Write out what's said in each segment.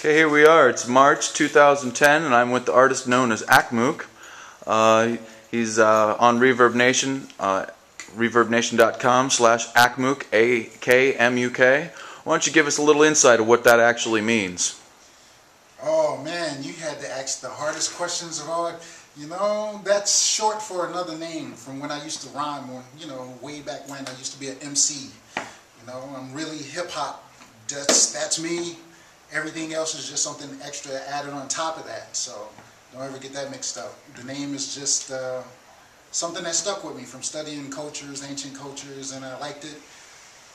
Okay, here we are. It's March 2010, and I'm with the artist known as Akmuk. He's on Reverb Nation, reverbnation.com/Akmuk, A-K-M-U-K. Why don't you give us a little insight of what that actually means? Oh man, you had to ask the hardest questions of all. You know, that's short for another name from when I used to rhyme, or, way back when I used to be an MC. I'm really hip-hop. That's me. Everything else is just something extra added on top of that, so don't ever get that mixed up. The name is just something that stuck with me from studying cultures, ancient cultures, and I liked it.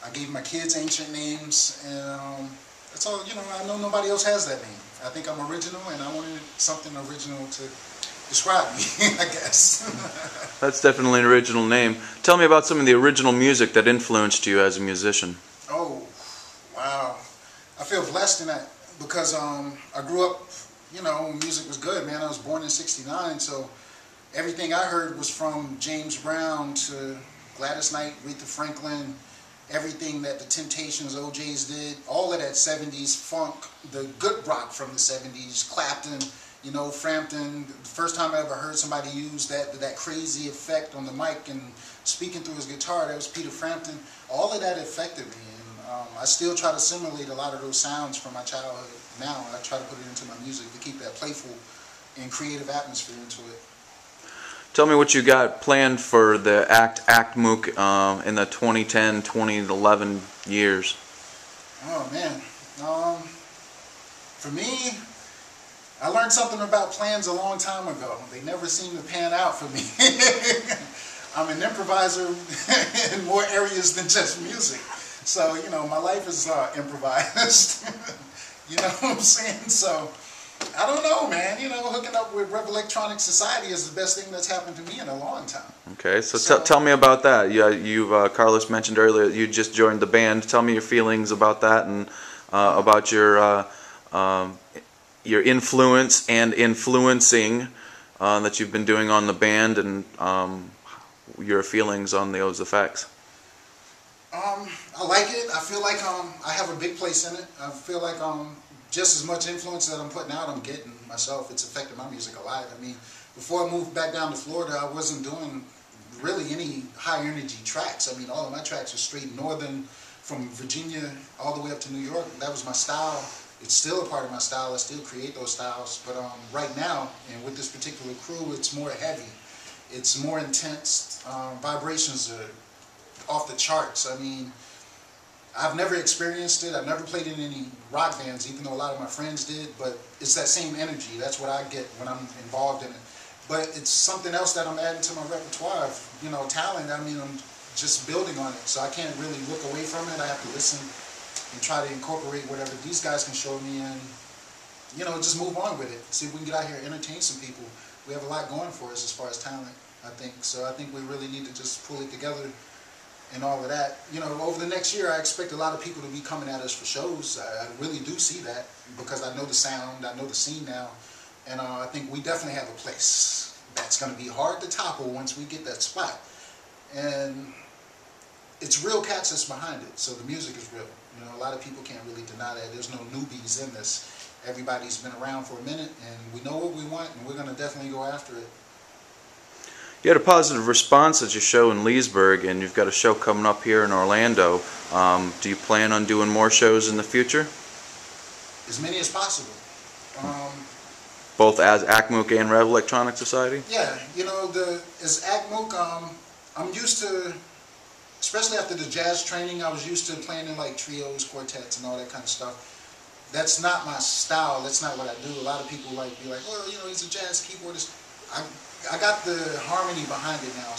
I gave my kids ancient names, and that's all. I know nobody else has that name. I think I'm original, and I wanted something original to describe me, I guess. That's definitely an original name. Tell me about some of the original music that influenced you as a musician. Oh, wow. I feel blessed in that because I grew up, music was good, man. I was born in '69, so everything I heard was from James Brown to Gladys Knight, Aretha Franklin, everything that the Temptations, OJs did, all of that '70s funk, the good rock from the '70s, Clapton, Frampton. The first time I ever heard somebody use that crazy effect on the mic and speaking through his guitar, that was Peter Frampton. All of that affected me. I still try to simulate a lot of those sounds from my childhood now. I try to put it into my music to keep that playful and creative atmosphere into it. Tell me what you got planned for the Akmuk in the 2010-2011 years. Oh man, for me, I learned something about plans a long time ago. They never seem to pan out for me. I'm an improviser in more areas than just music. So, my life is improvised. You know what I'm saying? So, I don't know, man. Hooking up with Rev Electronic Society is the best thing that's happened to me in a long time. Okay, so tell me about that. Carlos mentioned earlier you just joined the band. Tell me your feelings about that and about your influence and influencing that you've been doing on the band, and your feelings on those effects. I like it. I feel like I have a big place in it. I feel like just as much influence that I'm putting out, I'm getting myself. It's affected my music a lot. I mean, before I moved back down to Florida, I wasn't doing really any high energy tracks. I mean, all of my tracks are straight northern, from Virginia all the way up to New York. That was my style. It's still a part of my style. I still create those styles. But right now, and with this particular crew, it's more heavy. It's more intense. Vibrations are off the charts. I mean, I've never experienced it. I've never played in any rock bands, even though a lot of my friends did, but it's that same energy. That's what I get when I'm involved in it. But it's something else that I'm adding to my repertoire of, talent. I mean, I'm just building on it, so I can't really look away from it. I have to listen and try to incorporate whatever these guys can show me and, just move on with it. See if we can get out here and entertain some people. We have a lot going for us as far as talent, I think. So I think we really need to just pull it together and all of that. Over the next year, I expect a lot of people to be coming at us for shows. I really do see that because I know the sound, I know the scene now, and I think we definitely have a place that's going to be hard to topple once we get that spot. And it's real cats that's behind it, so the music is real. A lot of people can't really deny that. There's no newbies in this. Everybody's been around for a minute, and we know what we want, and we're going to definitely go after it. You had a positive response at your show in Leesburg, and you've got a show coming up here in Orlando. Do you plan on doing more shows in the future? As many as possible. Both as Akmuk and Rev Electronic Society? Yeah, as Akmuk, I'm used to, especially after the jazz training, I was used to playing in like trios, quartets, and all that kind of stuff. That's not my style. That's not what I do. A lot of people be like, well, he's a jazz keyboardist. I got the harmony behind it now,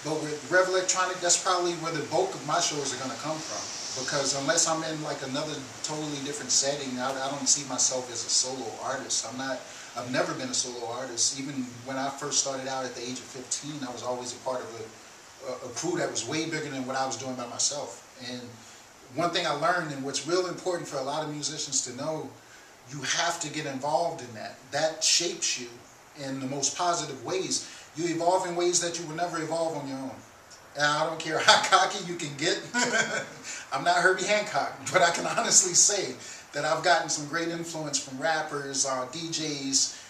but with Rev Electronic, that's probably where the bulk of my shows are going to come from, because unless I'm in like another totally different setting, I don't see myself as a solo artist. I've never been a solo artist. Even when I first started out at the age of 15, I was always a part of a crew that was way bigger than what I was doing by myself. And one thing I learned, and what's real important for a lot of musicians to know, you have to get involved in that. That shapes you in the most positive ways. You evolve in ways that you would never evolve on your own. And I don't care how cocky you can get. I'm not Herbie Hancock, but I can honestly say that I've gotten some great influence from rappers, DJs,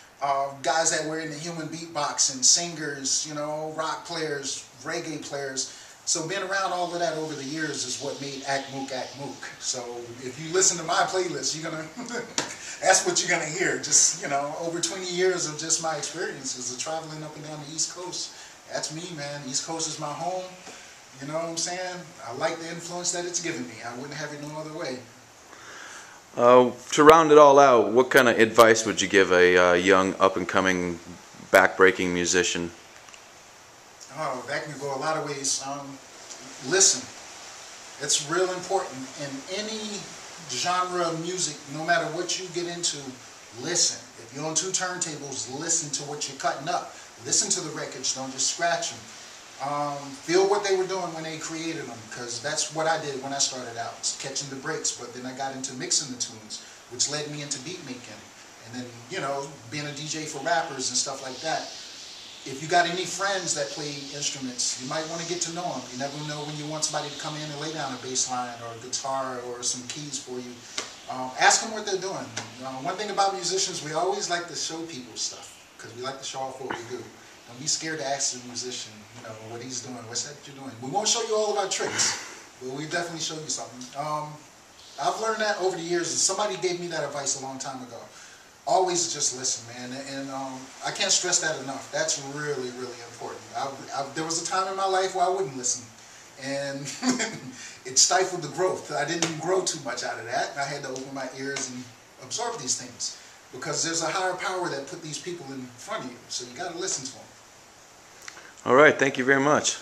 guys that were in the human beatboxing, singers, you know, rock players, reggae players. So being around all of that over the years is what made Akmuk Akmuk. So if you listen to my playlist, you're gonna that's what you're gonna hear. Just, you know, over 20 years of just my experiences of traveling up and down the East Coast. That's me, man. East Coast is my home. You know what I'm saying? I like the influence that it's given me. I wouldn't have it no other way. To round it all out, what kind of advice would you give a young, up-and-coming, back-breaking musician? Oh, that can go a lot of ways. Listen. It's real important in any genre of music, no matter what you get into, listen. If you're on two turntables, listen to what you're cutting up. Listen to the records, don't just scratch them. Feel what they were doing when they created them, because that's what I did when I started out, catching the breaks. But then I got into mixing the tunes, which led me into beat making, and then, you know, being a DJ for rappers and stuff like that. If you got any friends that play instruments, you might want to get to know them. You never know when you want somebody to come in and lay down a bass line or a guitar or some keys for you. Ask them what they're doing. One thing about musicians, we always like to show people stuff, because we like to show off what we do. Don't be scared to ask the musician, you know, what he's doing, what's that you're doing. We won't show you all of our tricks, but we definitely show you something. I've learned that over the years, and somebody gave me that advice a long time ago. Always just listen, man, and I can't stress that enough. That's really, really important. There was a time in my life where I wouldn't listen, and it stifled the growth. I didn't grow too much out of that. I had to open my ears and absorb these things, because there's a higher power that put these people in front of you, so you got to listen to them. All right, thank you very much.